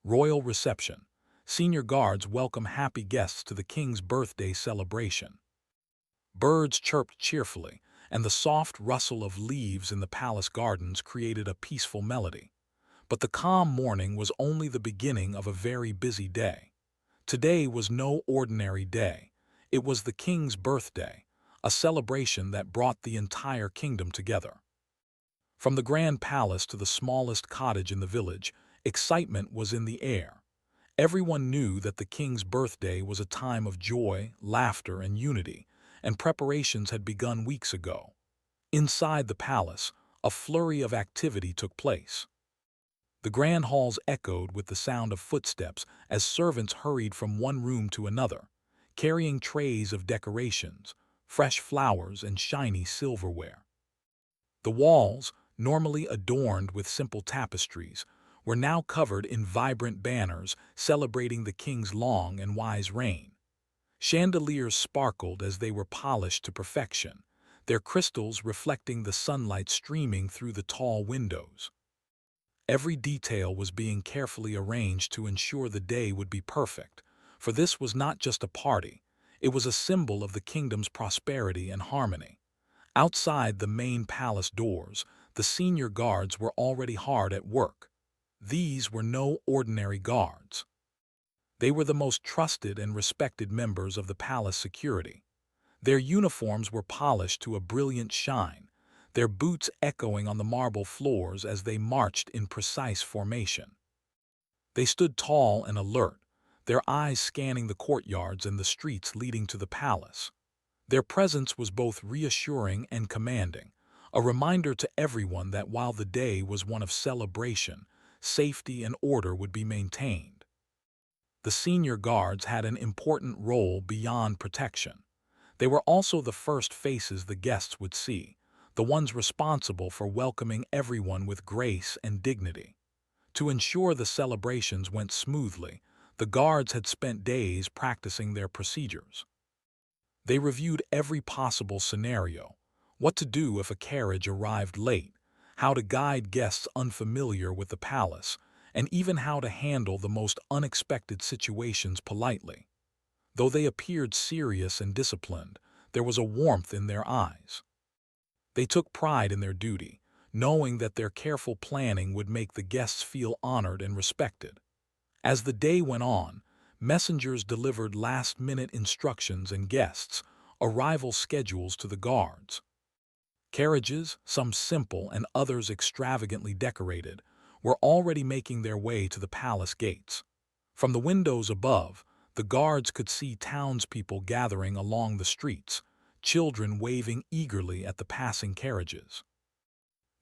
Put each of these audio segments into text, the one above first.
Royal reception. Senior guards welcome happy guests to the king's birthday celebration. Birds chirped cheerfully, and the soft rustle of leaves in the palace gardens created a peaceful melody. But the calm morning was only the beginning of a very busy day. Today was no ordinary day. It was the king's birthday, a celebration that brought the entire kingdom together. From the grand palace to the smallest cottage in the village, excitement was in the air. Everyone knew that the king's birthday was a time of joy, laughter, and unity, and preparations had begun weeks ago. Inside the palace, a flurry of activity took place. The grand halls echoed with the sound of footsteps as servants hurried from one room to another, carrying trays of decorations, fresh flowers, and shiny silverware. The walls, normally adorned with simple tapestries, were now covered in vibrant banners celebrating the king's long and wise reign. Chandeliers sparkled as they were polished to perfection, their crystals reflecting the sunlight streaming through the tall windows. Every detail was being carefully arranged to ensure the day would be perfect, for this was not just a party, it was a symbol of the kingdom's prosperity and harmony. Outside the main palace doors, the senior guards were already hard at work. These were no ordinary guards. They were the most trusted and respected members of the palace security. Their uniforms were polished to a brilliant shine, their boots echoing on the marble floors as they marched in precise formation. They stood tall and alert, their eyes scanning the courtyards and the streets leading to the palace. Their presence was both reassuring and commanding, a reminder to everyone that while the day was one of celebration, safety and order would be maintained. The senior guards had an important role beyond protection. They were also the first faces the guests would see, the ones responsible for welcoming everyone with grace and dignity. To ensure the celebrations went smoothly, the guards had spent days practicing their procedures. They reviewed every possible scenario: what to do if a carriage arrived late, how to guide guests unfamiliar with the palace, and even how to handle the most unexpected situations politely. Though they appeared serious and disciplined, there was a warmth in their eyes. They took pride in their duty, knowing that their careful planning would make the guests feel honored and respected. As the day went on, messengers delivered last-minute instructions and guests' arrival schedules to the guards. Carriages, some simple and others extravagantly decorated, were already making their way to the palace gates. From the windows above, the guards could see townspeople gathering along the streets, children waving eagerly at the passing carriages.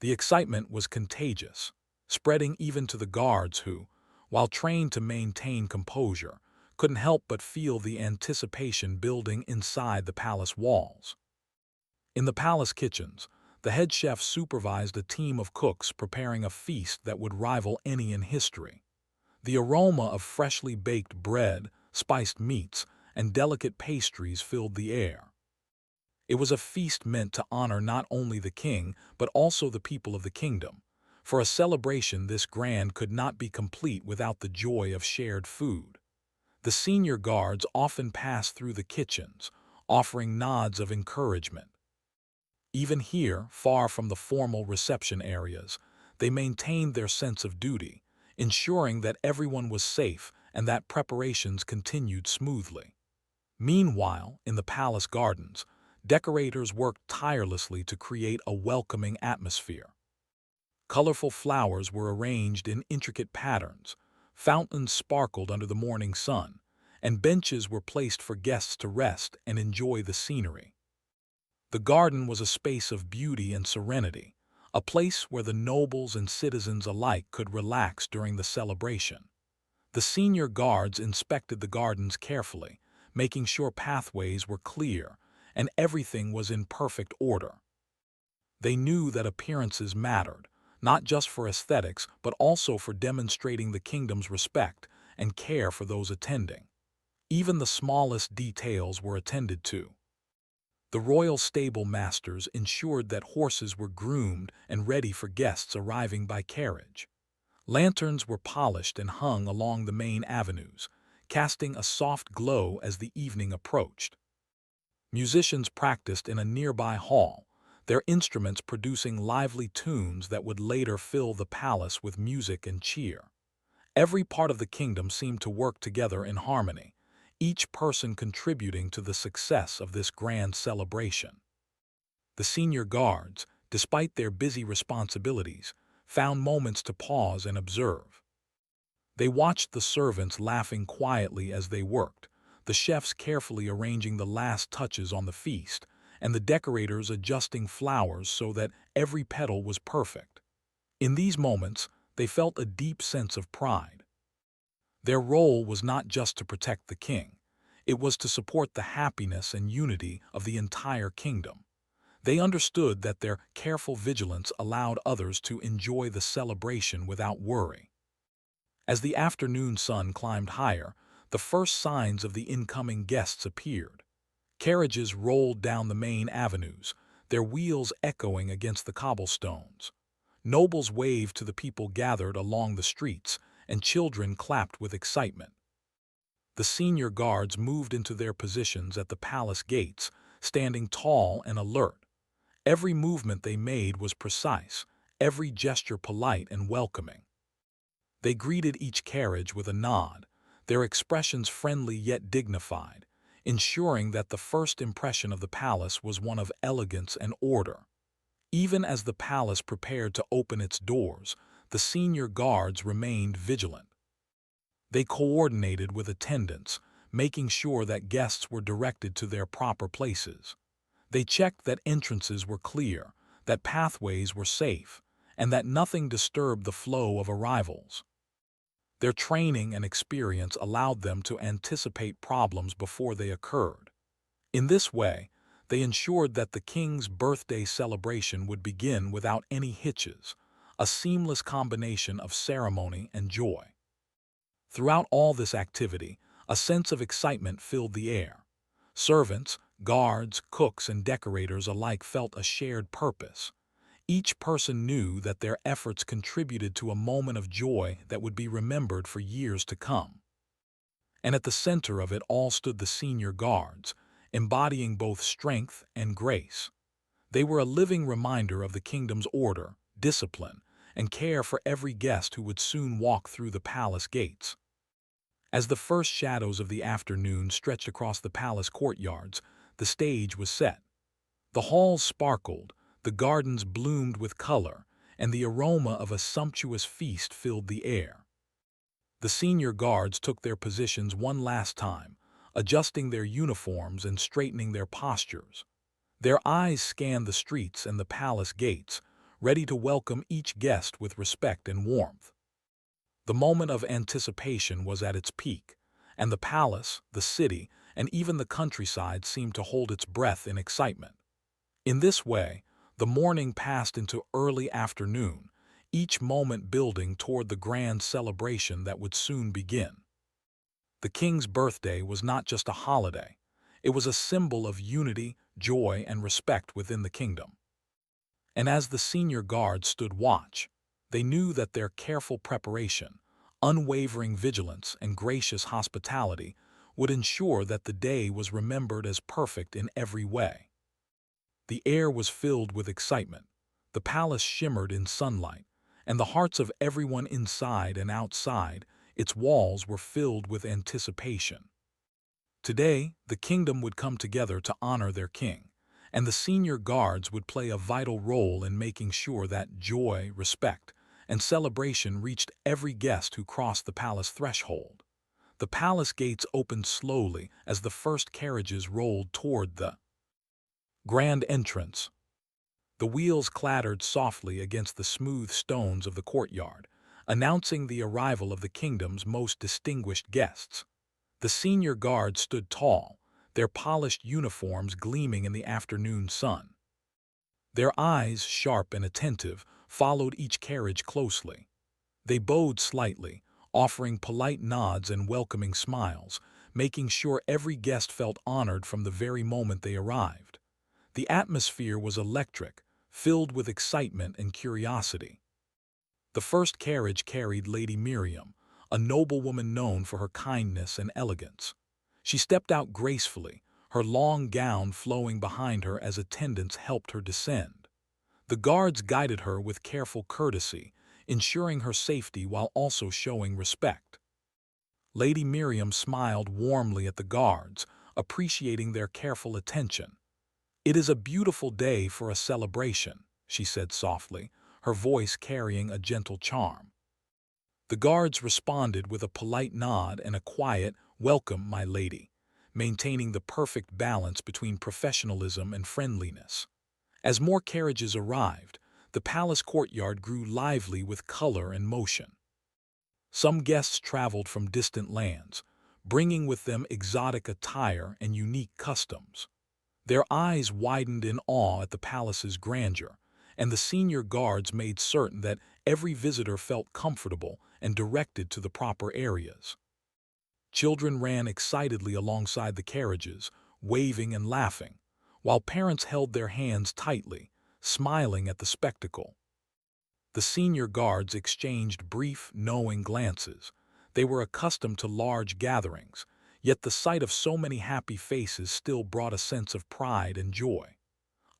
The excitement was contagious, spreading even to the guards who, while trained to maintain composure, couldn't help but feel the anticipation building inside the palace walls. In the palace kitchens, the head chef supervised a team of cooks preparing a feast that would rival any in history. The aroma of freshly baked bread, spiced meats, and delicate pastries filled the air. It was a feast meant to honor not only the king, but also the people of the kingdom. For a celebration this grand could not be complete without the joy of shared food. The senior guards often passed through the kitchens, offering nods of encouragement. Even here, far from the formal reception areas, they maintained their sense of duty, ensuring that everyone was safe and that preparations continued smoothly. Meanwhile, in the palace gardens, decorators worked tirelessly to create a welcoming atmosphere. Colorful flowers were arranged in intricate patterns, fountains sparkled under the morning sun, and benches were placed for guests to rest and enjoy the scenery. The garden was a space of beauty and serenity, a place where the nobles and citizens alike could relax during the celebration. The senior guards inspected the gardens carefully, making sure pathways were clear and everything was in perfect order. They knew that appearances mattered, not just for aesthetics but also for demonstrating the kingdom's respect and care for those attending. Even the smallest details were attended to. The royal stable masters ensured that horses were groomed and ready for guests arriving by carriage. Lanterns were polished and hung along the main avenues, casting a soft glow as the evening approached. Musicians practiced in a nearby hall, their instruments producing lively tunes that would later fill the palace with music and cheer. Every part of the kingdom seemed to work together in harmony, each person contributing to the success of this grand celebration. The senior guards, despite their busy responsibilities, found moments to pause and observe. They watched the servants laughing quietly as they worked, the chefs carefully arranging the last touches on the feast, and the decorators adjusting flowers so that every petal was perfect. In these moments, they felt a deep sense of pride. Their role was not just to protect the king, it was to support the happiness and unity of the entire kingdom. They understood that their careful vigilance allowed others to enjoy the celebration without worry. As the afternoon sun climbed higher, the first signs of the incoming guests appeared. Carriages rolled down the main avenues, their wheels echoing against the cobblestones. Nobles waved to the people gathered along the streets, and children clapped with excitement. The senior guards moved into their positions at the palace gates, standing tall and alert. Every movement they made was precise, every gesture polite and welcoming. They greeted each carriage with a nod, their expressions friendly yet dignified, ensuring that the first impression of the palace was one of elegance and order. Even as the palace prepared to open its doors, the senior guards remained vigilant. They coordinated with attendants, making sure that guests were directed to their proper places. They checked that entrances were clear, that pathways were safe, and that nothing disturbed the flow of arrivals. Their training and experience allowed them to anticipate problems before they occurred. In this way, they ensured that the king's birthday celebration would begin without any hitches, a seamless combination of ceremony and joy. Throughout all this activity, a sense of excitement filled the air. Servants, guards, cooks, and decorators alike felt a shared purpose. Each person knew that their efforts contributed to a moment of joy that would be remembered for years to come. And at the center of it all stood the senior guards, embodying both strength and grace. They were a living reminder of the kingdom's order, discipline, and care for every guest who would soon walk through the palace gates. As the first shadows of the afternoon stretched across the palace courtyards, the stage was set. The halls sparkled, the gardens bloomed with color, and the aroma of a sumptuous feast filled the air. The senior guards took their positions one last time, adjusting their uniforms and straightening their postures. Their eyes scanned the streets and the palace gates, ready to welcome each guest with respect and warmth. The moment of anticipation was at its peak, and the palace, the city, and even the countryside seemed to hold its breath in excitement. In this way, the morning passed into early afternoon, each moment building toward the grand celebration that would soon begin. The king's birthday was not just a holiday, it was a symbol of unity, joy, and respect within the kingdom. And as the senior guards stood watch, they knew that their careful preparation, unwavering vigilance, and gracious hospitality would ensure that the day was remembered as perfect in every way. The air was filled with excitement, the palace shimmered in sunlight, and the hearts of everyone inside and outside its walls were filled with anticipation. Today, the kingdom would come together to honor their king, and the senior guards would play a vital role in making sure that joy, respect, and celebration reached every guest who crossed the palace threshold. The palace gates opened slowly as the first carriages rolled toward the grand entrance. The wheels clattered softly against the smooth stones of the courtyard, announcing the arrival of the kingdom's most distinguished guests. The senior guard stood tall, their polished uniforms gleaming in the afternoon sun. Their eyes, sharp and attentive, followed each carriage closely. They bowed slightly, offering polite nods and welcoming smiles, making sure every guest felt honored from the very moment they arrived. The atmosphere was electric, filled with excitement and curiosity. The first carriage carried Lady Miriam, a noblewoman known for her kindness and elegance. She stepped out gracefully, her long gown flowing behind her as attendants helped her descend. The guards guided her with careful courtesy, ensuring her safety while also showing respect. Lady Miriam smiled warmly at the guards, appreciating their careful attention. "It is a beautiful day for a celebration," she said softly, her voice carrying a gentle charm. The guards responded with a polite nod and a quiet, "Welcome, my lady," maintaining the perfect balance between professionalism and friendliness. As more carriages arrived, the palace courtyard grew lively with color and motion. Some guests traveled from distant lands, bringing with them exotic attire and unique customs. Their eyes widened in awe at the palace's grandeur, and the senior guards made certain that every visitor felt comfortable and directed to the proper areas. Children ran excitedly alongside the carriages, waving and laughing, while parents held their hands tightly, smiling at the spectacle. The senior guards exchanged brief, knowing glances. They were accustomed to large gatherings, yet the sight of so many happy faces still brought a sense of pride and joy.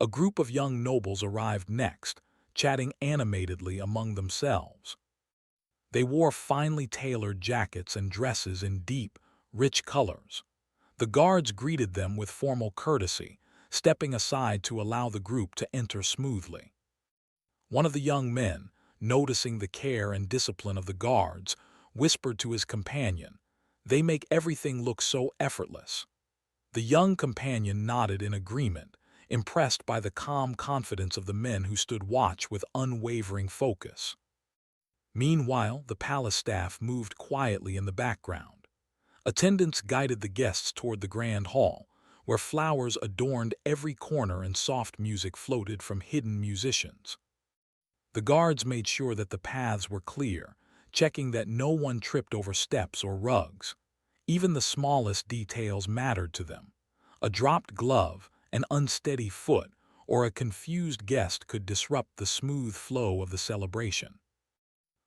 A group of young nobles arrived next, chatting animatedly among themselves. They wore finely tailored jackets and dresses in deep, rich colors. The guards greeted them with formal courtesy, stepping aside to allow the group to enter smoothly. One of the young men, noticing the care and discipline of the guards, whispered to his companion, "They make everything look so effortless." The young companion nodded in agreement, impressed by the calm confidence of the men who stood watch with unwavering focus. Meanwhile, the palace staff moved quietly in the background. Attendants guided the guests toward the grand hall, where flowers adorned every corner and soft music floated from hidden musicians. The guards made sure that the paths were clear, checking that no one tripped over steps or rugs. Even the smallest details mattered to them. A dropped glove, an unsteady foot, or a confused guest could disrupt the smooth flow of the celebration.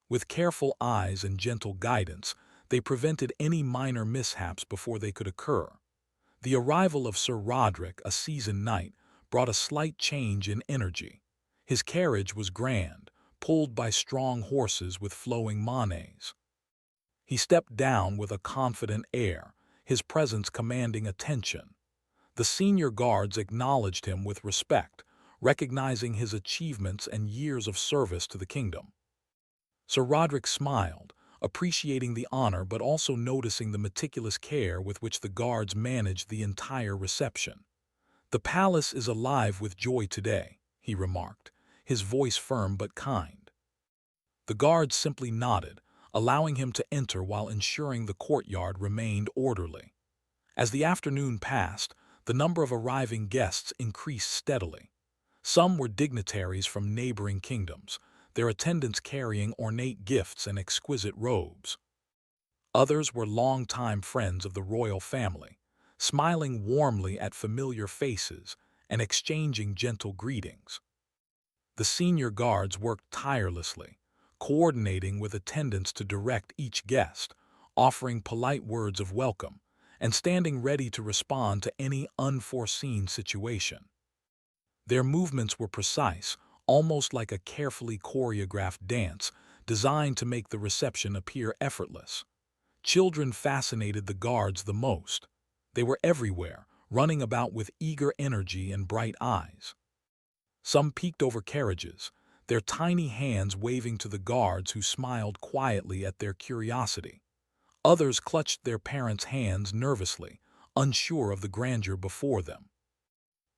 With careful eyes and gentle guidance, they prevented any minor mishaps before they could occur. The arrival of Sir Roderick, a seasoned knight, brought a slight change in energy. His carriage was grand, pulled by strong horses with flowing manes. He stepped down with a confident air, his presence commanding attention. The senior guards acknowledged him with respect, recognizing his achievements and years of service to the kingdom. Sir Roderick smiled, appreciating the honor but also noticing the meticulous care with which the guards managed the entire reception. "The palace is alive with joy today," he remarked, his voice firm but kind. The guards simply nodded, allowing him to enter while ensuring the courtyard remained orderly. As the afternoon passed, the number of arriving guests increased steadily. Some were dignitaries from neighboring kingdoms, their attendants carrying ornate gifts and exquisite robes. Others were longtime friends of the royal family, smiling warmly at familiar faces and exchanging gentle greetings. The senior guards worked tirelessly, coordinating with attendants to direct each guest, offering polite words of welcome, and standing ready to respond to any unforeseen situation. Their movements were precise, almost like a carefully choreographed dance, designed to make the reception appear effortless. Children fascinated the guards the most. They were everywhere, running about with eager energy and bright eyes. Some peeked over carriages, their tiny hands waving to the guards who smiled quietly at their curiosity. Others clutched their parents' hands nervously, unsure of the grandeur before them.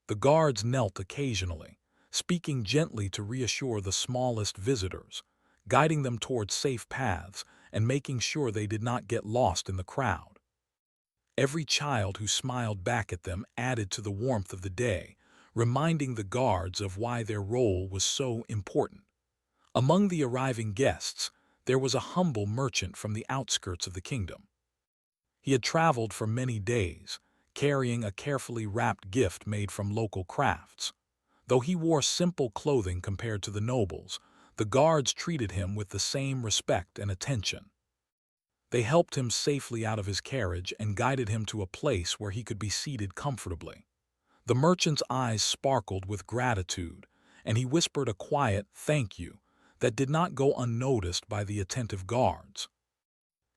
The guards knelt occasionally, speaking gently to reassure the smallest visitors, guiding them towards safe paths and making sure they did not get lost in the crowd. Every child who smiled back at them added to the warmth of the day, reminding the guards of why their role was so important. Among the arriving guests, there was a humble merchant from the outskirts of the kingdom. He had traveled for many days, carrying a carefully wrapped gift made from local crafts. Though he wore simple clothing compared to the nobles, The guards treated him with the same respect and attention. They helped him safely out of his carriage and guided him to a place where he could be seated comfortably. The merchant's eyes sparkled with gratitude, and he whispered a quiet "thank you" that did not go unnoticed by the attentive guards.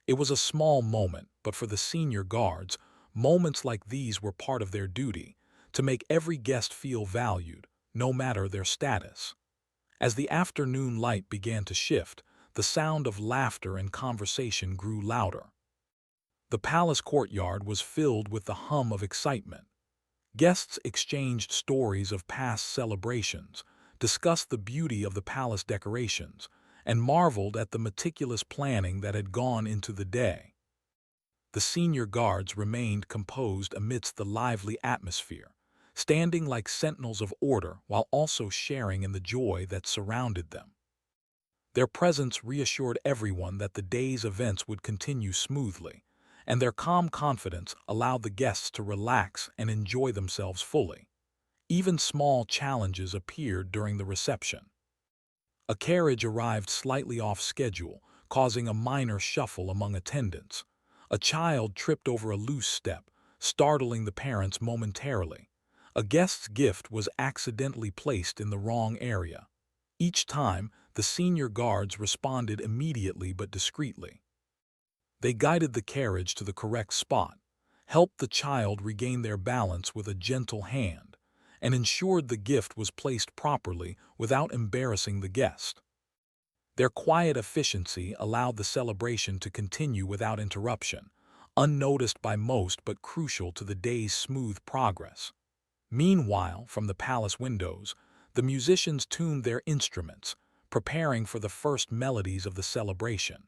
It was a small moment, but for the senior guards, moments like these were part of their duty, to make every guest feel valued, no matter their status. As the afternoon light began to shift, the sound of laughter and conversation grew louder. The palace courtyard was filled with the hum of excitement. Guests exchanged stories of past celebrations, discussed the beauty of the palace decorations, and marveled at the meticulous planning that had gone into the day. The senior guards remained composed amidst the lively atmosphere, standing like sentinels of order while also sharing in the joy that surrounded them. Their presence reassured everyone that the day's events would continue smoothly, and their calm confidence allowed the guests to relax and enjoy themselves fully. Even small challenges appeared during the reception. A carriage arrived slightly off schedule, causing a minor shuffle among attendants. A child tripped over a loose step, startling the parents momentarily. A guest's gift was accidentally placed in the wrong area. Each time, the senior guards responded immediately but discreetly. They guided the carriage to the correct spot, helped the child regain their balance with a gentle hand, and ensured the gift was placed properly without embarrassing the guest. Their quiet efficiency allowed the celebration to continue without interruption, unnoticed by most but crucial to the day's smooth progress. Meanwhile, from the palace windows, the musicians tuned their instruments, preparing for the first melodies of the celebration.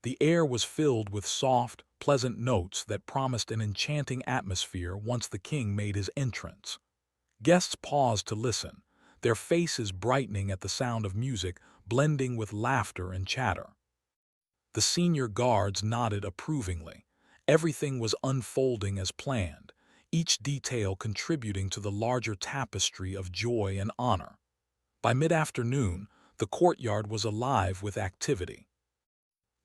The air was filled with soft, pleasant notes that promised an enchanting atmosphere once the king made his entrance. Guests paused to listen, their faces brightening at the sound of music blending with laughter and chatter. The senior guards nodded approvingly. Everything was unfolding as planned, each detail contributing to the larger tapestry of joy and honor. By mid-afternoon, the courtyard was alive with activity.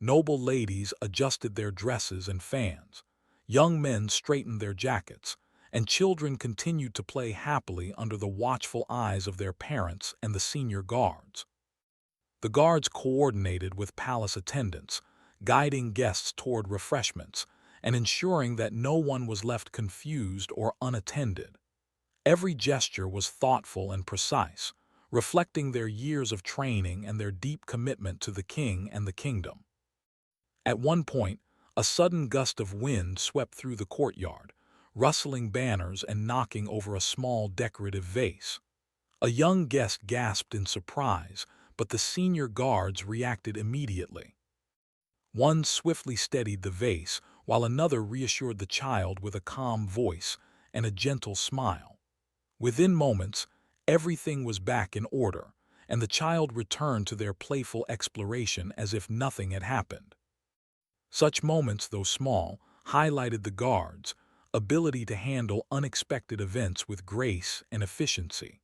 Noble ladies adjusted their dresses and fans, young men straightened their jackets, and children continued to play happily under the watchful eyes of their parents and the senior guards. The guards coordinated with palace attendants, guiding guests toward refreshments and ensuring that no one was left confused or unattended. Every gesture was thoughtful and precise, reflecting their years of training and their deep commitment to the king and the kingdom. At one point, a sudden gust of wind swept through the courtyard, rustling banners and knocking over a small decorative vase. A young guest gasped in surprise, but the senior guards reacted immediately. One swiftly steadied the vase, while another reassured the child with a calm voice and a gentle smile. Within moments, everything was back in order, and the child returned to their playful exploration as if nothing had happened. Such moments, though small, highlighted the guards' ability to handle unexpected events with grace and efficiency.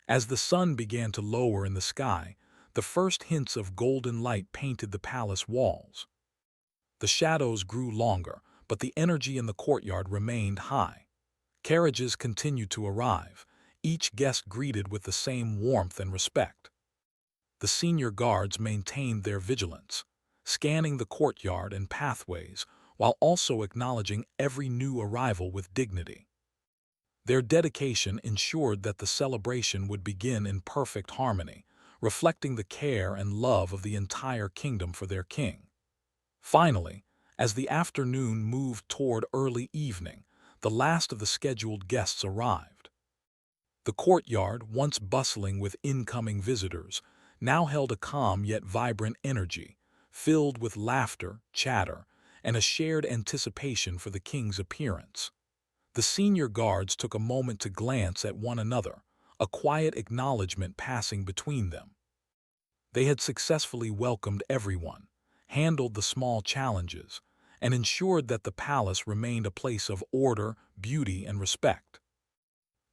As the sun began to lower in the sky, the first hints of golden light painted the palace walls. The shadows grew longer, but the energy in the courtyard remained high. Carriages continued to arrive, each guest greeted with the same warmth and respect. The senior guards maintained their vigilance, scanning the courtyard and pathways while also acknowledging every new arrival with dignity. Their dedication ensured that the celebration would begin in perfect harmony, reflecting the care and love of the entire kingdom for their king. Finally, as the afternoon moved toward early evening, the last of the scheduled guests arrived. The courtyard, once bustling with incoming visitors, now held a calm yet vibrant energy, filled with laughter, chatter, and a shared anticipation for the king's appearance. The senior guards took a moment to glance at one another, a quiet acknowledgement passing between them. They had successfully welcomed everyone, handled the small challenges, and ensured that the palace remained a place of order, beauty, and respect.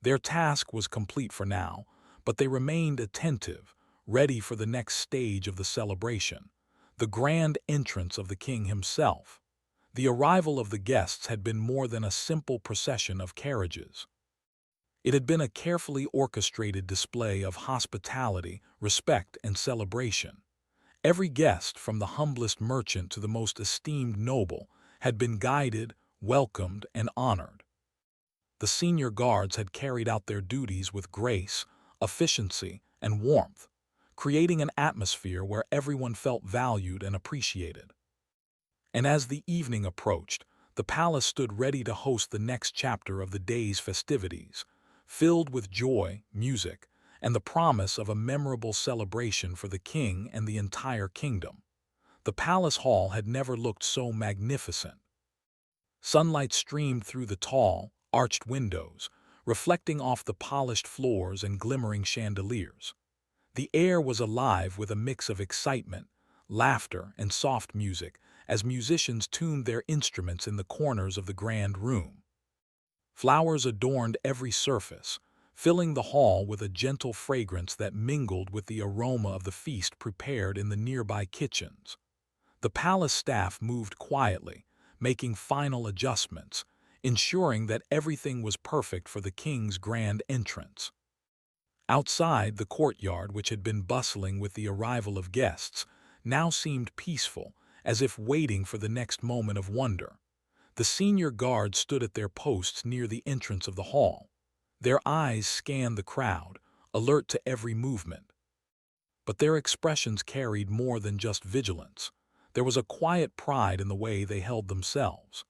Their task was complete for now, but they remained attentive, ready for the next stage of the celebration, the grand entrance of the king himself. The arrival of the guests had been more than a simple procession of carriages. It had been a carefully orchestrated display of hospitality, respect, and celebration. Every guest, from the humblest merchant to the most esteemed noble, had been guided, welcomed, and honored. The senior guards had carried out their duties with grace, efficiency, and warmth, creating an atmosphere where everyone felt valued and appreciated. And as the evening approached, the palace stood ready to host the next chapter of the day's festivities, filled with joy, music, and the promise of a memorable celebration for the king and the entire kingdom. The palace hall had never looked so magnificent. Sunlight streamed through the tall, arched windows, reflecting off the polished floors and glimmering chandeliers. The air was alive with a mix of excitement, laughter, and soft music as musicians tuned their instruments in the corners of the grand room. Flowers adorned every surface, filling the hall with a gentle fragrance that mingled with the aroma of the feast prepared in the nearby kitchens. The palace staff moved quietly, making final adjustments, ensuring that everything was perfect for the king's grand entrance. Outside, the courtyard, which had been bustling with the arrival of guests, now seemed peaceful, as if waiting for the next moment of wonder. The senior guards stood at their posts near the entrance of the hall. Their eyes scanned the crowd, alert to every movement. But their expressions carried more than just vigilance. There was a quiet pride in the way they held themselves.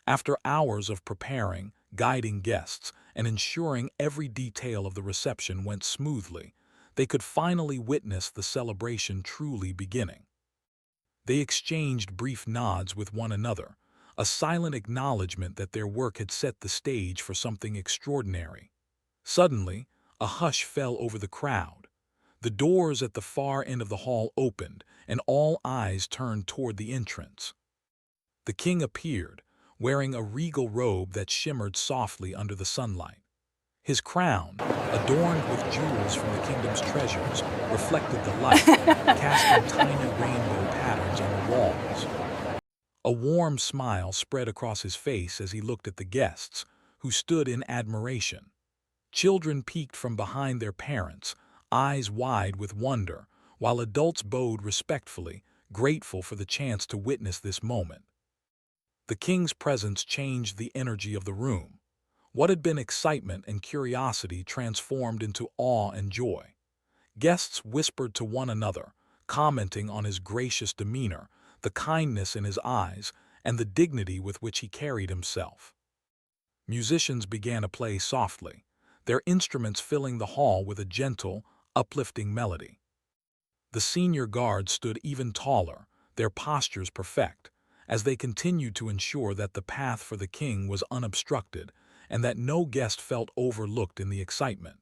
After hours of preparing, guiding guests, and ensuring every detail of the reception went smoothly, they could finally witness the celebration truly beginning. They exchanged brief nods with one another, a silent acknowledgement that their work had set the stage for something extraordinary. Suddenly, a hush fell over the crowd. The doors at the far end of the hall opened, and all eyes turned toward the entrance. The king appeared, wearing a regal robe that shimmered softly under the sunlight. His crown, adorned with jewels from the kingdom's treasures, reflected the light, casting tiny rainbow patterns on the walls. A warm smile spread across his face as he looked at the guests, who stood in admiration. Children peeked from behind their parents, eyes wide with wonder, while adults bowed respectfully, grateful for the chance to witness this moment. The king's presence changed the energy of the room. What had been excitement and curiosity transformed into awe and joy. Guests whispered to one another, commenting on his gracious demeanor, the kindness in his eyes, and the dignity with which he carried himself. Musicians began to play softly, their instruments filling the hall with a gentle, uplifting melody. The senior guards stood even taller, their postures perfect, as they continued to ensure that the path for the king was unobstructed and that no guest felt overlooked in the excitement.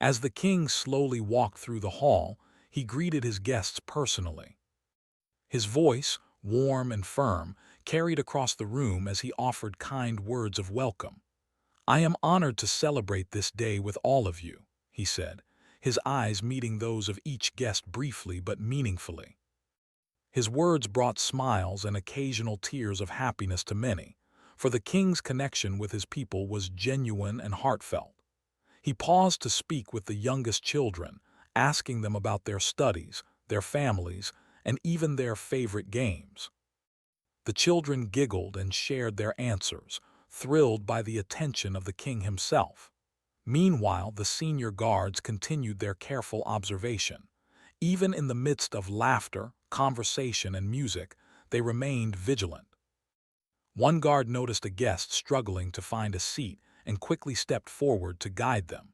As the king slowly walked through the hall, he greeted his guests personally. His voice, warm and firm, carried across the room as he offered kind words of welcome. "I am honored to celebrate this day with all of you," he said, his eyes meeting those of each guest briefly but meaningfully. His words brought smiles and occasional tears of happiness to many, for the king's connection with his people was genuine and heartfelt. He paused to speak with the youngest children, asking them about their studies, their families, and even their favorite games. The children giggled and shared their answers, thrilled by the attention of the king himself. Meanwhile, the senior guards continued their careful observation. Even in the midst of laughter, conversation, and music, they remained vigilant. One guard noticed a guest struggling to find a seat and quickly stepped forward to guide them.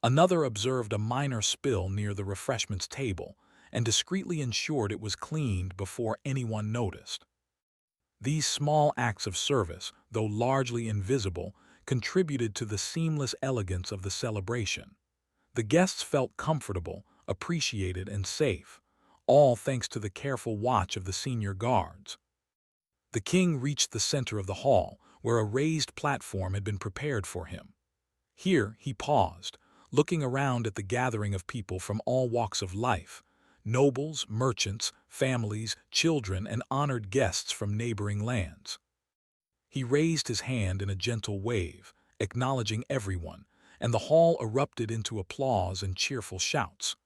Another observed a minor spill near the refreshments table and discreetly ensured it was cleaned before anyone noticed. These small acts of service, though largely invisible, contributed to the seamless elegance of the celebration. The guests felt comfortable, appreciated, and safe, all thanks to the careful watch of the senior guards. The king reached the center of the hall, where a raised platform had been prepared for him. Here he paused, looking around at the gathering of people from all walks of life: nobles, merchants, families, children, and honored guests from neighboring lands. He raised his hand in a gentle wave, acknowledging everyone, and the hall erupted into applause and cheerful shouts.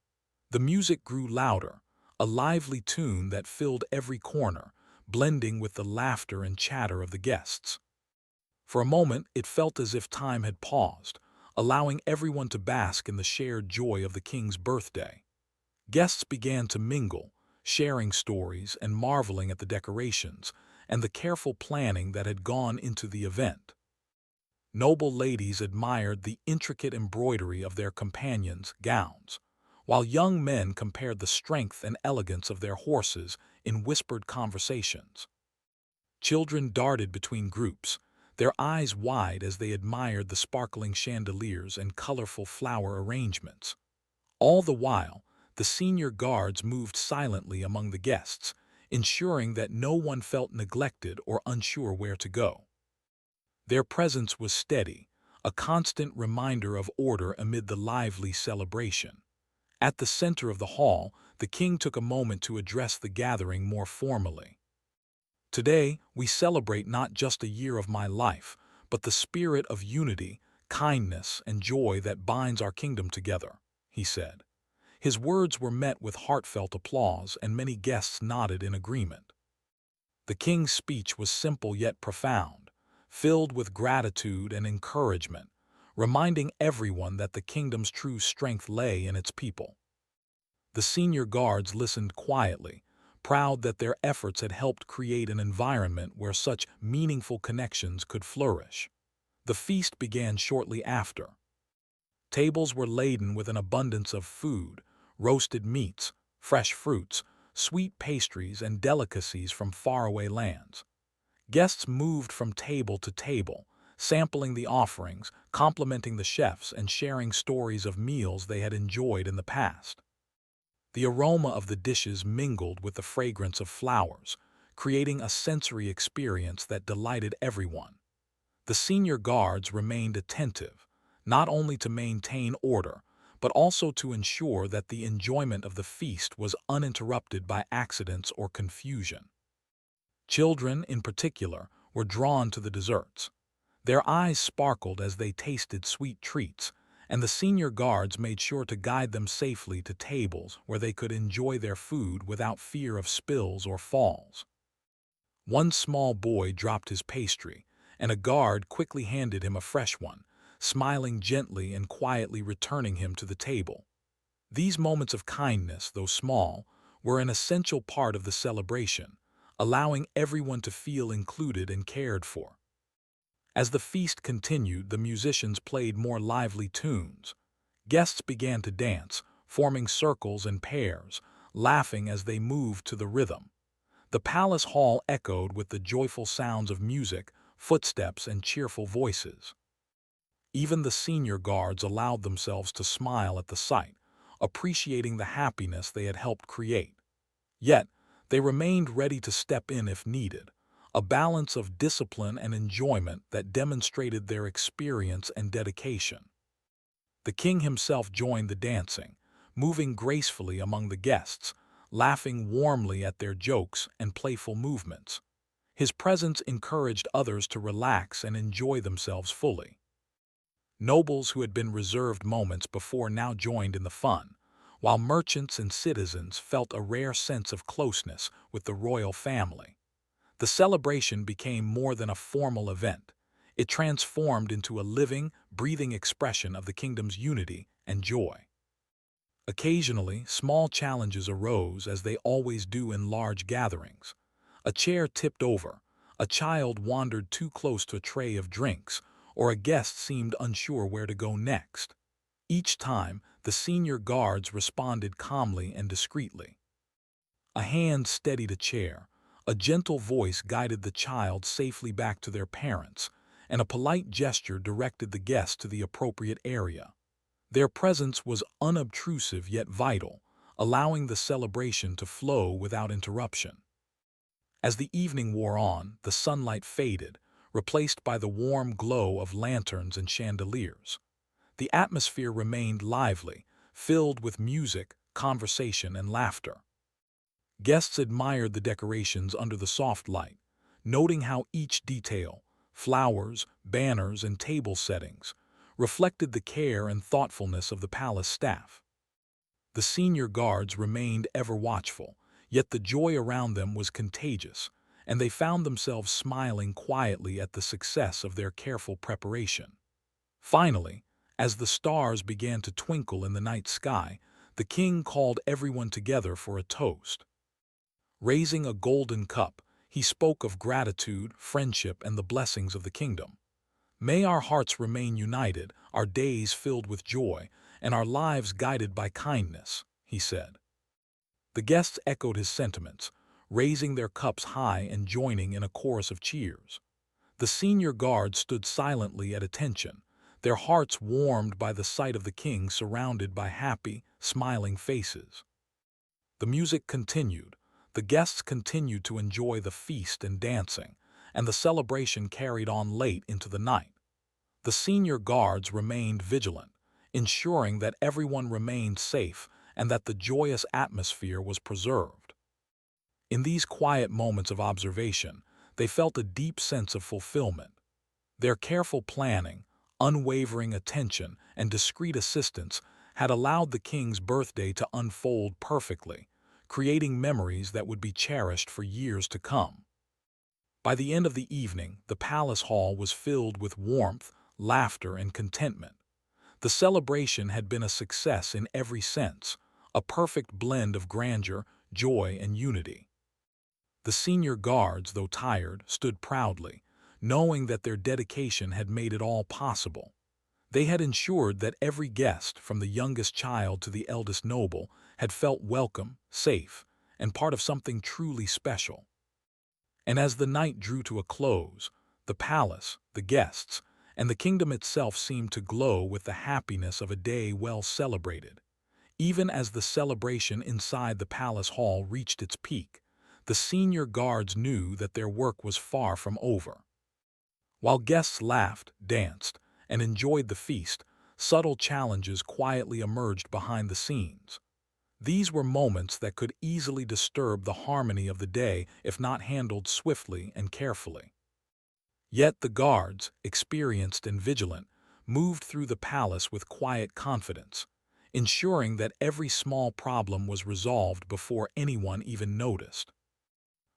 The music grew louder, a lively tune that filled every corner, blending with the laughter and chatter of the guests. For a moment, it felt as if time had paused, allowing everyone to bask in the shared joy of the king's birthday. Guests began to mingle, sharing stories and marveling at the decorations and the careful planning that had gone into the event. Noble ladies admired the intricate embroidery of their companions' gowns, while young men compared the strength and elegance of their horses in whispered conversations. Children darted between groups, their eyes wide as they admired the sparkling chandeliers and colorful flower arrangements. All the while, the senior guards moved silently among the guests, ensuring that no one felt neglected or unsure where to go. Their presence was steady, a constant reminder of order amid the lively celebration. At the center of the hall, the king took a moment to address the gathering more formally. "Today, we celebrate not just a year of my life, but the spirit of unity, kindness, and joy that binds our kingdom together," he said. His words were met with heartfelt applause, and many guests nodded in agreement. The king's speech was simple yet profound, filled with gratitude and encouragement, reminding everyone that the kingdom's true strength lay in its people. The senior guards listened quietly, proud that their efforts had helped create an environment where such meaningful connections could flourish. The feast began shortly after. Tables were laden with an abundance of food: roasted meats, fresh fruits, sweet pastries, and delicacies from faraway lands. Guests moved from table to table, sampling the offerings, complimenting the chefs, and sharing stories of meals they had enjoyed in the past. The aroma of the dishes mingled with the fragrance of flowers, creating a sensory experience that delighted everyone. The senior guards remained attentive, not only to maintain order, but also to ensure that the enjoyment of the feast was uninterrupted by accidents or confusion. Children, in particular, were drawn to the desserts. Their eyes sparkled as they tasted sweet treats, and the senior guards made sure to guide them safely to tables where they could enjoy their food without fear of spills or falls. One small boy dropped his pastry, and a guard quickly handed him a fresh one, smiling gently and quietly returning him to the table. These moments of kindness, though small, were an essential part of the celebration, allowing everyone to feel included and cared for. As the feast continued, the musicians played more lively tunes. Guests began to dance, forming circles and pairs, laughing as they moved to the rhythm. The palace hall echoed with the joyful sounds of music, footsteps, and cheerful voices. Even the senior guards allowed themselves to smile at the sight, appreciating the happiness they had helped create. Yet, they remained ready to step in if needed, a balance of discipline and enjoyment that demonstrated their experience and dedication. The king himself joined the dancing, moving gracefully among the guests, laughing warmly at their jokes and playful movements. His presence encouraged others to relax and enjoy themselves fully. Nobles who had been reserved moments before now joined in the fun, while merchants and citizens felt a rare sense of closeness with the royal family. The celebration became more than a formal event. It transformed into a living, breathing expression of the kingdom's unity and joy. Occasionally, small challenges arose, as they always do in large gatherings. A chair tipped over, a child wandered too close to a tray of drinks, or a guest seemed unsure where to go next. Each time, the senior guards responded calmly and discreetly. A hand steadied a chair, a gentle voice guided the child safely back to their parents, and a polite gesture directed the guest to the appropriate area. Their presence was unobtrusive yet vital, allowing the celebration to flow without interruption. As the evening wore on, the sunlight faded, replaced by the warm glow of lanterns and chandeliers. The atmosphere remained lively, filled with music, conversation, and laughter. Guests admired the decorations under the soft light, noting how each detail, flowers, banners, and table settings, reflected the care and thoughtfulness of the palace staff. The senior guards remained ever watchful, yet the joy around them was contagious, and they found themselves smiling quietly at the success of their careful preparation. Finally, as the stars began to twinkle in the night sky, the king called everyone together for a toast. Raising a golden cup, he spoke of gratitude, friendship, and the blessings of the kingdom. May our hearts remain united, our days filled with joy, and our lives guided by kindness, he said. The guests echoed his sentiments, raising their cups high and joining in a chorus of cheers. The senior guard stood silently at attention, their hearts warmed by the sight of the king surrounded by happy, smiling faces. The music continued, the guests continued to enjoy the feast and dancing, and the celebration carried on late into the night. The senior guards remained vigilant, ensuring that everyone remained safe and that the joyous atmosphere was preserved. In these quiet moments of observation, they felt a deep sense of fulfillment. Their careful planning, unwavering attention, and discreet assistance had allowed the king's birthday to unfold perfectly, creating memories that would be cherished for years to come. By the end of the evening, the palace hall was filled with warmth, laughter, and contentment. The celebration had been a success in every sense, a perfect blend of grandeur, joy, and unity. The senior guards, though tired, stood proudly, knowing that their dedication had made it all possible. They had ensured that every guest, from the youngest child to the eldest noble, had felt welcome, safe, and part of something truly special. And as the night drew to a close, the palace, the guests, and the kingdom itself seemed to glow with the happiness of a day well celebrated. Even as the celebration inside the palace hall reached its peak, the senior guards knew that their work was far from over. While guests laughed, danced, and enjoyed the feast, subtle challenges quietly emerged behind the scenes. These were moments that could easily disturb the harmony of the day if not handled swiftly and carefully. Yet the guards, experienced and vigilant, moved through the palace with quiet confidence, ensuring that every small problem was resolved before anyone even noticed.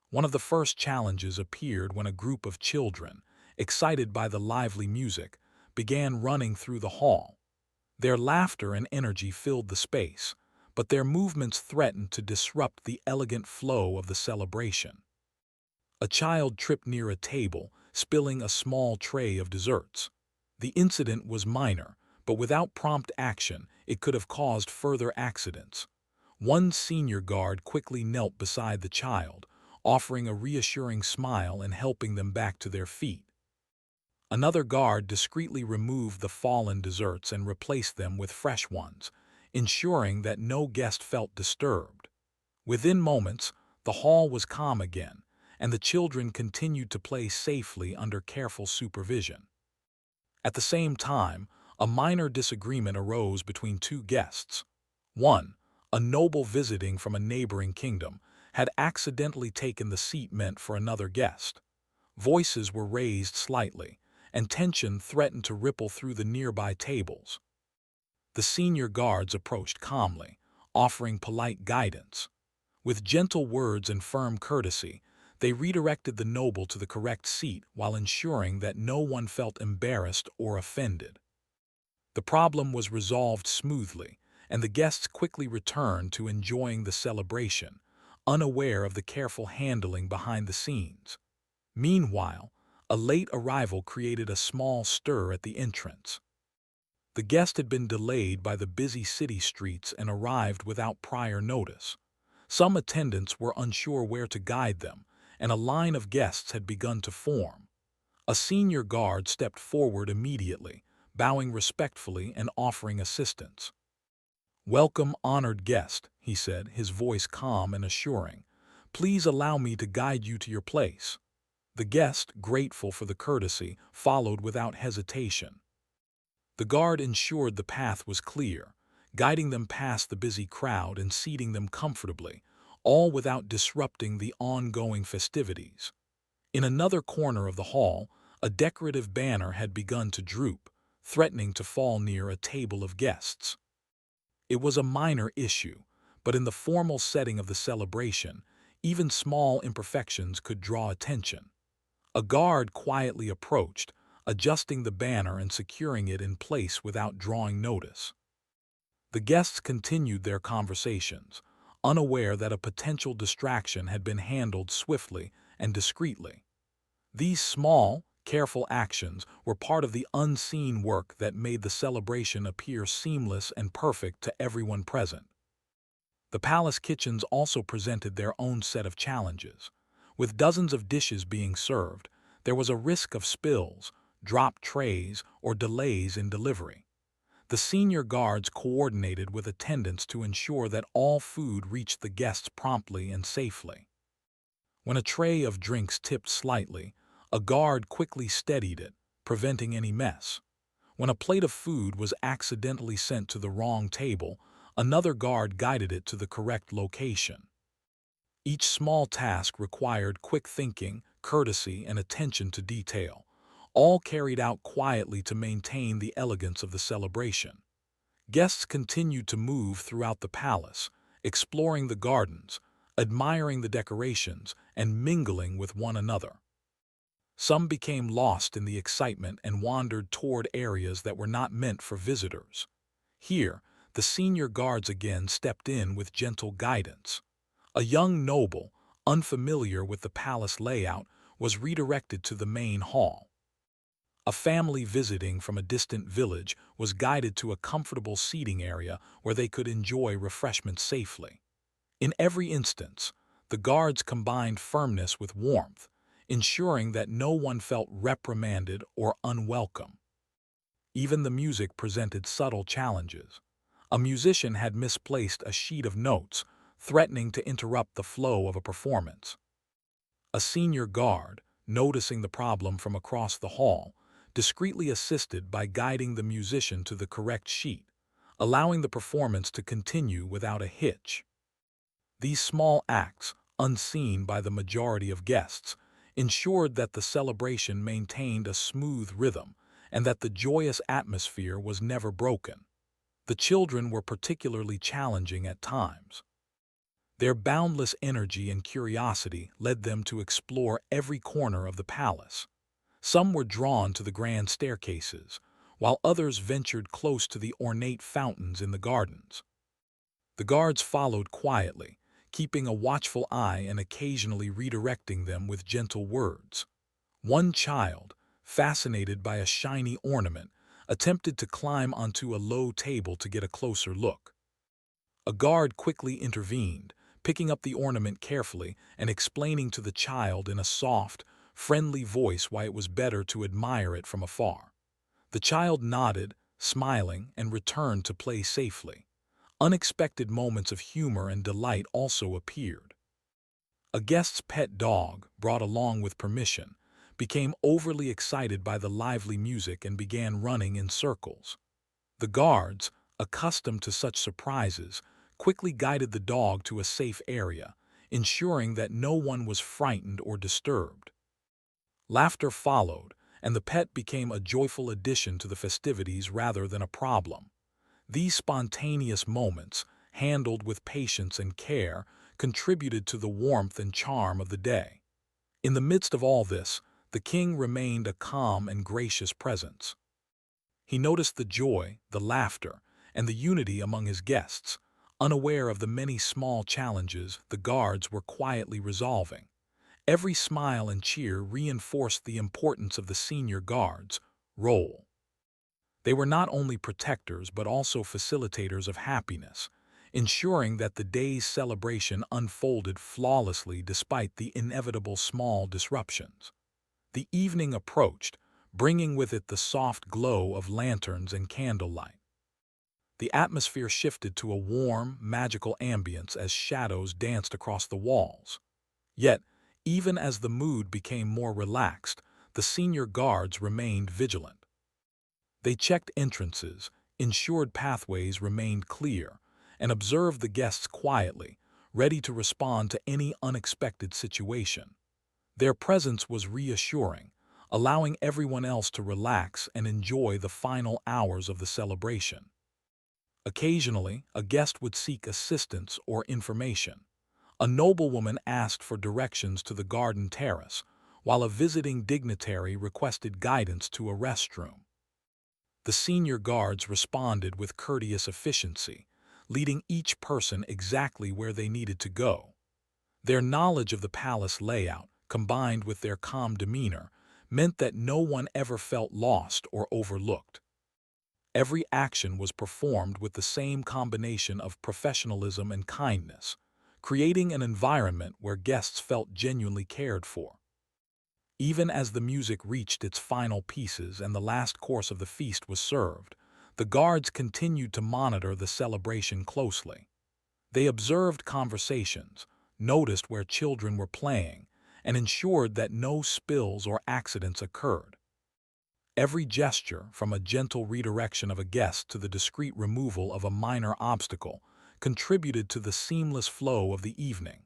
One of the first challenges appeared when a group of children, excited by the lively music, began running through the hall. Their laughter and energy filled the space, but their movements threatened to disrupt the elegant flow of the celebration. A child tripped near a table, spilling a small tray of desserts. The incident was minor, but without prompt action, it could have caused further accidents. One senior guard quickly knelt beside the child, offering a reassuring smile and helping them back to their feet. Another guard discreetly removed the fallen desserts and replaced them with fresh ones, ensuring that no guest felt disturbed. Within moments, the hall was calm again, and the children continued to play safely under careful supervision. At the same time, a minor disagreement arose between two guests. One, a noble visiting from a neighboring kingdom, had accidentally taken the seat meant for another guest. Voices were raised slightly, and tension threatened to ripple through the nearby tables. The senior guards approached calmly, offering polite guidance. With gentle words and firm courtesy, they redirected the noble to the correct seat while ensuring that no one felt embarrassed or offended. The problem was resolved smoothly, and the guests quickly returned to enjoying the celebration, unaware of the careful handling behind the scenes. Meanwhile, a late arrival created a small stir at the entrance. The guest had been delayed by the busy city streets and arrived without prior notice. Some attendants were unsure where to guide them, and a line of guests had begun to form. A senior guard stepped forward immediately, bowing respectfully and offering assistance. "Welcome, honored guest," he said, his voice calm and assuring. "Please allow me to guide you to your place." The guest, grateful for the courtesy, followed without hesitation. The guard ensured the path was clear, guiding them past the busy crowd and seating them comfortably, all without disrupting the ongoing festivities. In another corner of the hall, a decorative banner had begun to droop, threatening to fall near a table of guests. It was a minor issue, but in the formal setting of the celebration, even small imperfections could draw attention. A guard quietly approached, adjusting the banner and securing it in place without drawing notice. The guests continued their conversations, unaware that a potential distraction had been handled swiftly and discreetly. These small, careful actions were part of the unseen work that made the celebration appear seamless and perfect to everyone present. The palace kitchens also presented their own set of challenges. With dozens of dishes being served, there was a risk of spills, dropped trays, or delays in delivery. The senior guards coordinated with attendants to ensure that all food reached the guests promptly and safely. When a tray of drinks tipped slightly, a guard quickly steadied it, preventing any mess. When a plate of food was accidentally sent to the wrong table, another guard guided it to the correct location. Each small task required quick thinking, courtesy, and attention to detail, all carried out quietly to maintain the elegance of the celebration. Guests continued to move throughout the palace, exploring the gardens, admiring the decorations, and mingling with one another. Some became lost in the excitement and wandered toward areas that were not meant for visitors. Here, the senior guards again stepped in with gentle guidance. A young noble, unfamiliar with the palace layout, was redirected to the main hall. A family visiting from a distant village was guided to a comfortable seating area where they could enjoy refreshments safely. In every instance, the guards combined firmness with warmth, ensuring that no one felt reprimanded or unwelcome. Even the music presented subtle challenges. A musician had misplaced a sheet of notes, threatening to interrupt the flow of a performance. A senior guard, noticing the problem from across the hall, discreetly assisted by guiding the musician to the correct sheet, allowing the performance to continue without a hitch. These small acts, unseen by the majority of guests, ensured that the celebration maintained a smooth rhythm and that the joyous atmosphere was never broken. The children were particularly challenging at times. Their boundless energy and curiosity led them to explore every corner of the palace. Some were drawn to the grand staircases, while others ventured close to the ornate fountains in the gardens. The guards followed quietly, keeping a watchful eye and occasionally redirecting them with gentle words. One child, fascinated by a shiny ornament, attempted to climb onto a low table to get a closer look. A guard quickly intervened, picking up the ornament carefully and explaining to the child in a soft, friendly voice why it was better to admire it from afar. The child nodded, smiling, and returned to play safely. Unexpected moments of humor and delight also appeared. A guest's pet dog, brought along with permission, became overly excited by the lively music and began running in circles. The guards, accustomed to such surprises, quickly guided the dog to a safe area, ensuring that no one was frightened or disturbed. Laughter followed, and the pet became a joyful addition to the festivities rather than a problem. These spontaneous moments, handled with patience and care, contributed to the warmth and charm of the day. In the midst of all this, the king remained a calm and gracious presence. He noticed the joy, the laughter, and the unity among his guests, unaware of the many small challenges the guards were quietly resolving. Every smile and cheer reinforced the importance of the senior guards' role. They were not only protectors but also facilitators of happiness, ensuring that the day's celebration unfolded flawlessly despite the inevitable small disruptions. The evening approached, bringing with it the soft glow of lanterns and candlelight. The atmosphere shifted to a warm, magical ambience as shadows danced across the walls. Yet, even as the mood became more relaxed, the senior guards remained vigilant. They checked entrances, ensured pathways remained clear, and observed the guests quietly, ready to respond to any unexpected situation. Their presence was reassuring, allowing everyone else to relax and enjoy the final hours of the celebration. Occasionally, a guest would seek assistance or information. A noblewoman asked for directions to the garden terrace, while a visiting dignitary requested guidance to a restroom. The senior guards responded with courteous efficiency, leading each person exactly where they needed to go. Their knowledge of the palace layout, combined with their calm demeanor, meant that no one ever felt lost or overlooked. Every action was performed with the same combination of professionalism and kindness, creating an environment where guests felt genuinely cared for. Even as the music reached its final pieces and the last course of the feast was served, the guards continued to monitor the celebration closely. They observed conversations, noticed where children were playing, and ensured that no spills or accidents occurred. Every gesture, from a gentle redirection of a guest to the discreet removal of a minor obstacle, contributed to the seamless flow of the evening.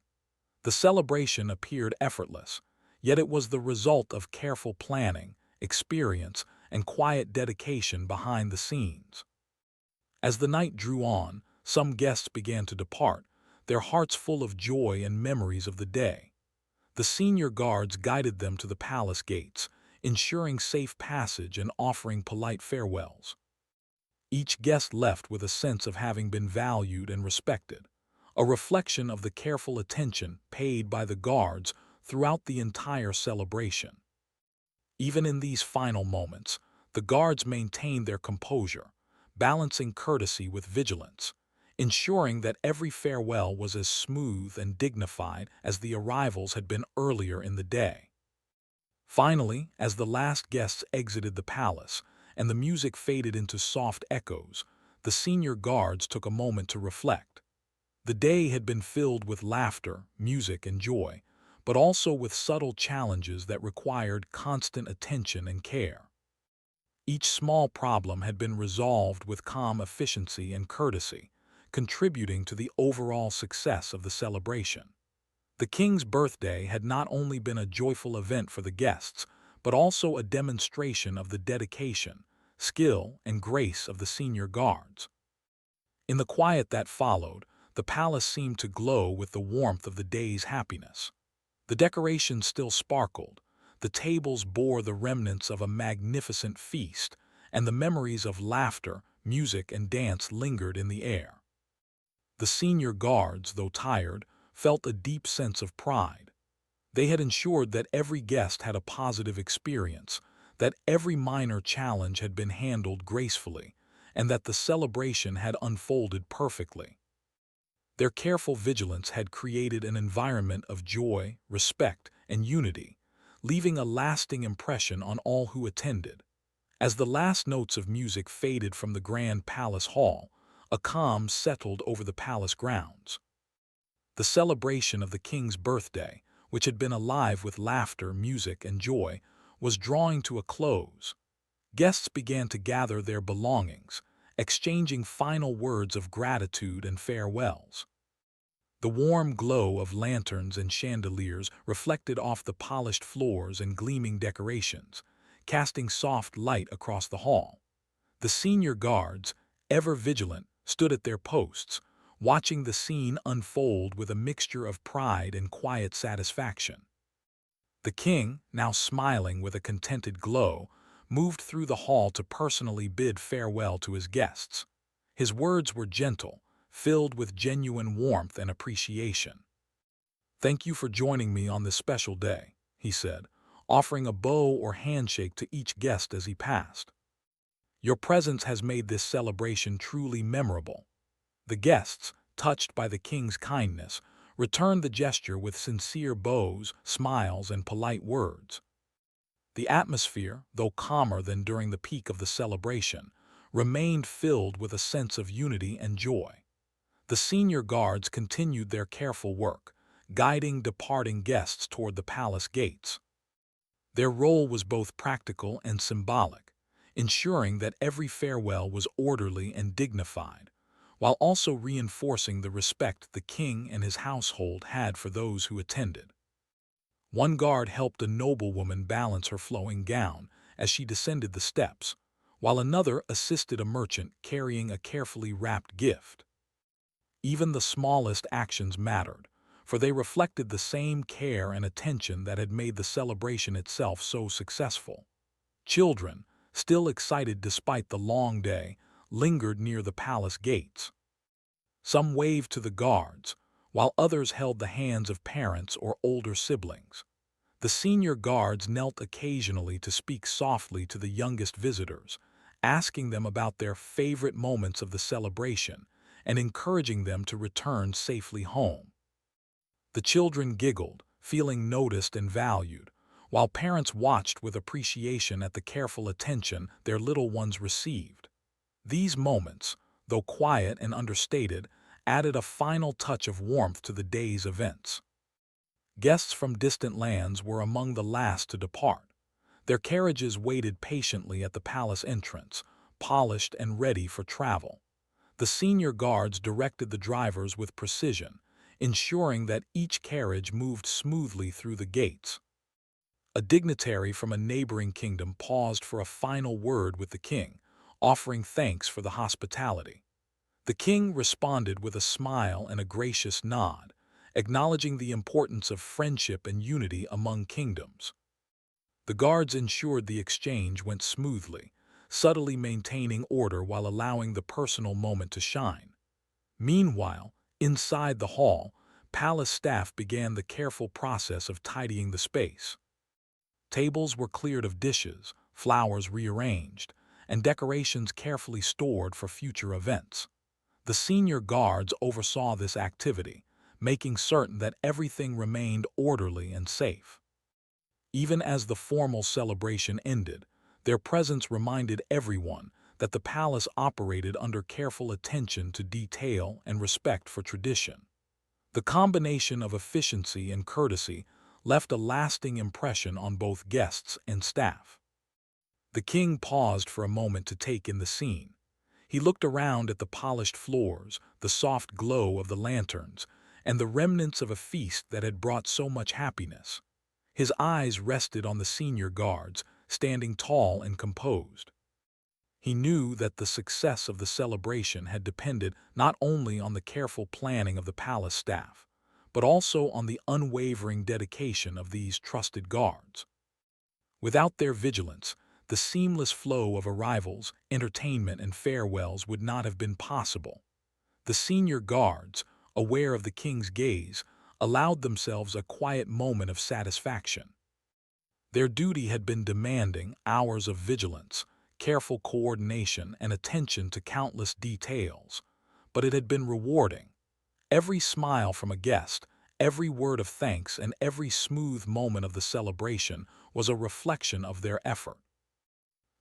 The celebration appeared effortless, yet it was the result of careful planning, experience, and quiet dedication behind the scenes. As the night drew on, some guests began to depart, their hearts full of joy and memories of the day. The senior guards guided them to the palace gates, ensuring safe passage and offering polite farewells. Each guest left with a sense of having been valued and respected, a reflection of the careful attention paid by the guards throughout the entire celebration. Even in these final moments, the guards maintained their composure, balancing courtesy with vigilance, ensuring that every farewell was as smooth and dignified as the arrivals had been earlier in the day. Finally, as the last guests exited the palace and the music faded into soft echoes, the senior guards took a moment to reflect. The day had been filled with laughter, music, and joy, but also with subtle challenges that required constant attention and care. Each small problem had been resolved with calm efficiency and courtesy, contributing to the overall success of the celebration. The king's birthday had not only been a joyful event for the guests, but also a demonstration of the dedication, skill, and grace of the senior guards. In the quiet that followed, the palace seemed to glow with the warmth of the day's happiness. The decorations still sparkled, the tables bore the remnants of a magnificent feast, and the memories of laughter, music, and dance lingered in the air. The senior guards, though tired, felt a deep sense of pride. They had ensured that every guest had a positive experience, that every minor challenge had been handled gracefully, and that the celebration had unfolded perfectly. Their careful vigilance had created an environment of joy, respect, and unity, leaving a lasting impression on all who attended. As the last notes of music faded from the grand palace hall, a calm settled over the palace grounds. The celebration of the king's birthday, which had been alive with laughter, music, and joy, was drawing to a close. Guests began to gather their belongings, exchanging final words of gratitude and farewells. The warm glow of lanterns and chandeliers reflected off the polished floors and gleaming decorations, casting soft light across the hall. The senior guards, ever vigilant, stood at their posts, watching the scene unfold with a mixture of pride and quiet satisfaction. The king, now smiling with a contented glow, moved through the hall to personally bid farewell to his guests. His words were gentle, filled with genuine warmth and appreciation. "Thank you for joining me on this special day," he said, offering a bow or handshake to each guest as he passed. "Your presence has made this celebration truly memorable." The guests, touched by the king's kindness, returned the gesture with sincere bows, smiles, and polite words. The atmosphere, though calmer than during the peak of the celebration, remained filled with a sense of unity and joy. The senior guards continued their careful work, guiding departing guests toward the palace gates. Their role was both practical and symbolic, ensuring that every farewell was orderly and dignified, while also reinforcing the respect the king and his household had for those who attended. One guard helped a noblewoman balance her flowing gown as she descended the steps, while another assisted a merchant carrying a carefully wrapped gift. Even the smallest actions mattered, for they reflected the same care and attention that had made the celebration itself so successful. Children, still excited despite the long day, lingered near the palace gates. Some waved to the guards, while others held the hands of parents or older siblings. The senior guards knelt occasionally to speak softly to the youngest visitors, asking them about their favorite moments of the celebration and encouraging them to return safely home. The children giggled, feeling noticed and valued, while parents watched with appreciation at the careful attention their little ones received. These moments, though quiet and understated, added a final touch of warmth to the day's events. Guests from distant lands were among the last to depart. Their carriages waited patiently at the palace entrance, polished and ready for travel. The senior guards directed the drivers with precision, ensuring that each carriage moved smoothly through the gates. A dignitary from a neighboring kingdom paused for a final word with the king, offering thanks for the hospitality. The king responded with a smile and a gracious nod, acknowledging the importance of friendship and unity among kingdoms. The guards ensured the exchange went smoothly, subtly maintaining order while allowing the personal moment to shine. Meanwhile, inside the hall, palace staff began the careful process of tidying the space. Tables were cleared of dishes, flowers rearranged, and decorations carefully stored for future events. The senior guards oversaw this activity, making certain that everything remained orderly and safe. Even as the formal celebration ended, their presence reminded everyone that the palace operated under careful attention to detail and respect for tradition. The combination of efficiency and courtesy left a lasting impression on both guests and staff. The king paused for a moment to take in the scene. He looked around at the polished floors, the soft glow of the lanterns, and the remnants of a feast that had brought so much happiness. His eyes rested on the senior guards, standing tall and composed. He knew that the success of the celebration had depended not only on the careful planning of the palace staff, but also on the unwavering dedication of these trusted guards. Without their vigilance, the seamless flow of arrivals, entertainment, and farewells would not have been possible. The senior guards, aware of the king's gaze, allowed themselves a quiet moment of satisfaction. Their duty had been demanding hours of vigilance, careful coordination, and attention to countless details, but it had been rewarding. Every smile from a guest, every word of thanks, and every smooth moment of the celebration was a reflection of their effort.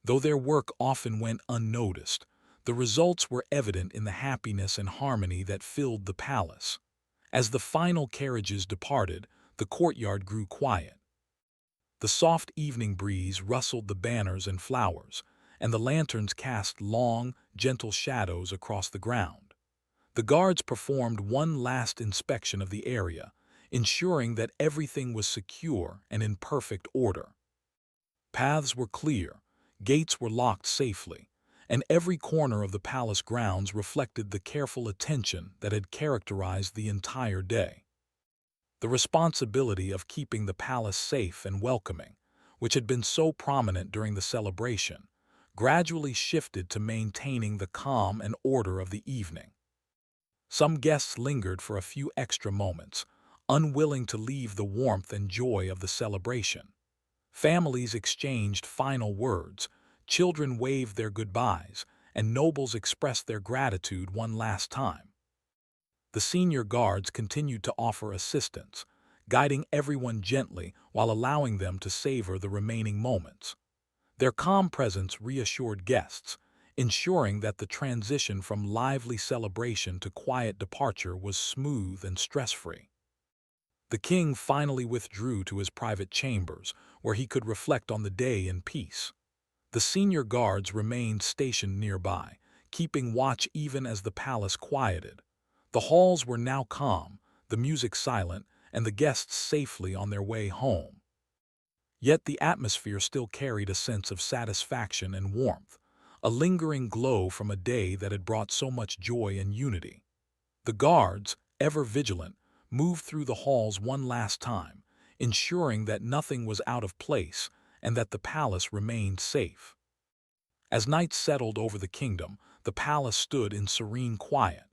Though their work often went unnoticed, the results were evident in the happiness and harmony that filled the palace. As the final carriages departed, the courtyard grew quiet. The soft evening breeze rustled the banners and flowers, and the lanterns cast long, gentle shadows across the ground. The guards performed one last inspection of the area, ensuring that everything was secure and in perfect order. Paths were clear, gates were locked safely, and every corner of the palace grounds reflected the careful attention that had characterized the entire day. The responsibility of keeping the palace safe and welcoming, which had been so prominent during the celebration, gradually shifted to maintaining the calm and order of the evening. Some guests lingered for a few extra moments, unwilling to leave the warmth and joy of the celebration. Families exchanged final words, children waved their goodbyes, and nobles expressed their gratitude one last time. The senior guards continued to offer assistance, guiding everyone gently while allowing them to savor the remaining moments. Their calm presence reassured guests, ensuring that the transition from lively celebration to quiet departure was smooth and stress-free. The king finally withdrew to his private chambers, where he could reflect on the day in peace. The senior guards remained stationed nearby, keeping watch even as the palace quieted. The halls were now calm, the music silent, and the guests safely on their way home. Yet the atmosphere still carried a sense of satisfaction and warmth, a lingering glow from a day that had brought so much joy and unity. The guards, ever vigilant, moved through the halls one last time, ensuring that nothing was out of place and that the palace remained safe. As night settled over the kingdom, the palace stood in serene quiet.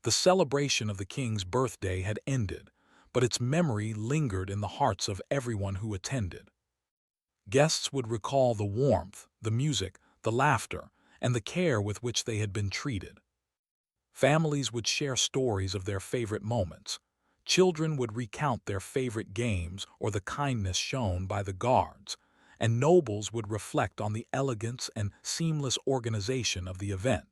The celebration of the king's birthday had ended, but its memory lingered in the hearts of everyone who attended. Guests would recall the warmth, the music, the laughter, and the care with which they had been treated. Families would share stories of their favorite moments. Children would recount their favorite games or the kindness shown by the guards, and nobles would reflect on the elegance and seamless organization of the event.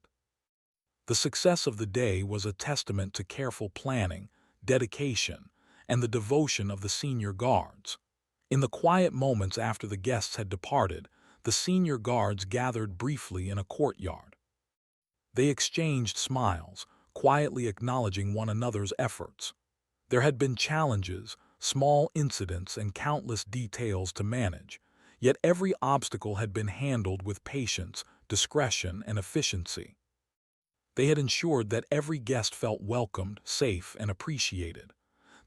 The success of the day was a testament to careful planning, dedication, and the devotion of the senior guards. In the quiet moments after the guests had departed, the senior guards gathered briefly in a courtyard. They exchanged smiles, quietly acknowledging one another's efforts. There had been challenges, small incidents, and countless details to manage, yet every obstacle had been handled with patience, discretion, and efficiency. They had ensured that every guest felt welcomed, safe, and appreciated.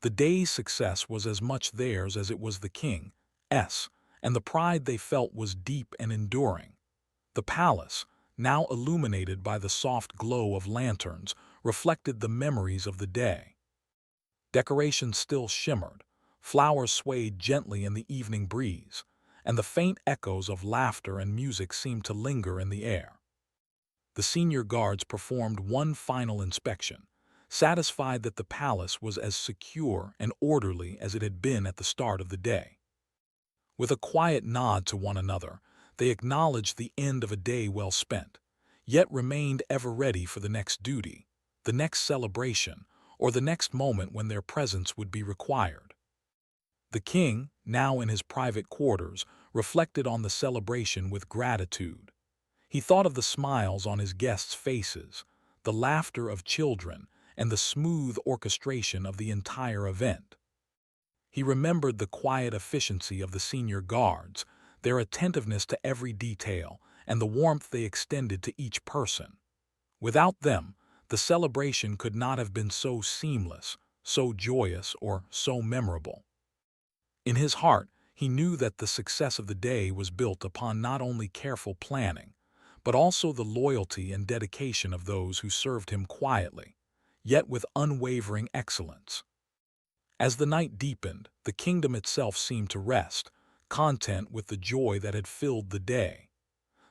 The day's success was as much theirs as it was the king's, and the pride they felt was deep and enduring. The palace, now illuminated by the soft glow of lanterns, reflected the memories of the day. Decorations still shimmered, flowers swayed gently in the evening breeze, and the faint echoes of laughter and music seemed to linger in the air. The senior guards performed one final inspection, satisfied that the palace was as secure and orderly as it had been at the start of the day. With a quiet nod to one another, they acknowledged the end of a day well spent, yet remained ever ready for the next duty, the next celebration, or the next moment when their presence would be required. The king, now in his private quarters, reflected on the celebration with gratitude. He thought of the smiles on his guests' faces, the laughter of children, and the smooth orchestration of the entire event. He remembered the quiet efficiency of the senior guards, their attentiveness to every detail, and the warmth they extended to each person. Without them, the celebration could not have been so seamless, so joyous, or so memorable. In his heart, he knew that the success of the day was built upon not only careful planning, but also the loyalty and dedication of those who served him quietly, yet with unwavering excellence. As the night deepened, the kingdom itself seemed to rest, content with the joy that had filled the day.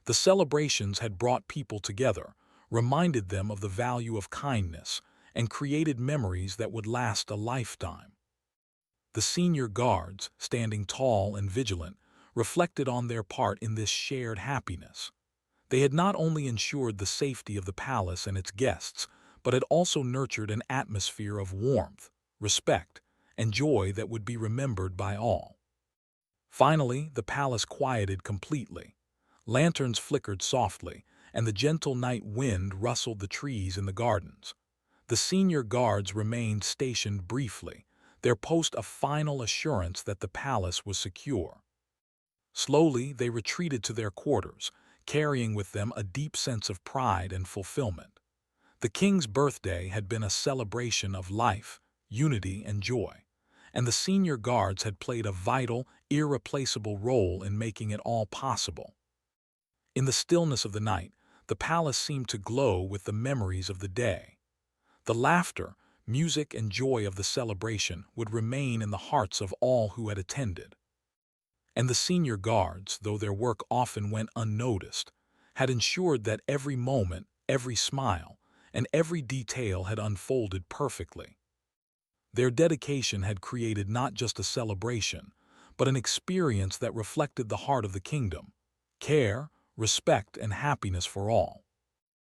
The celebrations had brought people together, reminded them of the value of kindness, and created memories that would last a lifetime. The senior guards, standing tall and vigilant, reflected on their part in this shared happiness. They had not only ensured the safety of the palace and its guests, but had also nurtured an atmosphere of warmth, respect, and joy that would be remembered by all. Finally, the palace quieted completely. Lanterns flickered softly, and the gentle night wind rustled the trees in the gardens. The senior guards remained stationed briefly, their post a final assurance that the palace was secure. Slowly, they retreated to their quarters, carrying with them a deep sense of pride and fulfillment. The king's birthday had been a celebration of life, unity, and joy, and the senior guards had played a vital, irreplaceable role in making it all possible. In the stillness of the night, the palace seemed to glow with the memories of the day. The laughter, music, and joy of the celebration would remain in the hearts of all who had attended. And the senior guards, though their work often went unnoticed, had ensured that every moment, every smile, and every detail had unfolded perfectly. Their dedication had created not just a celebration, but an experience that reflected the heart of the kingdom: care, respect, and happiness for all.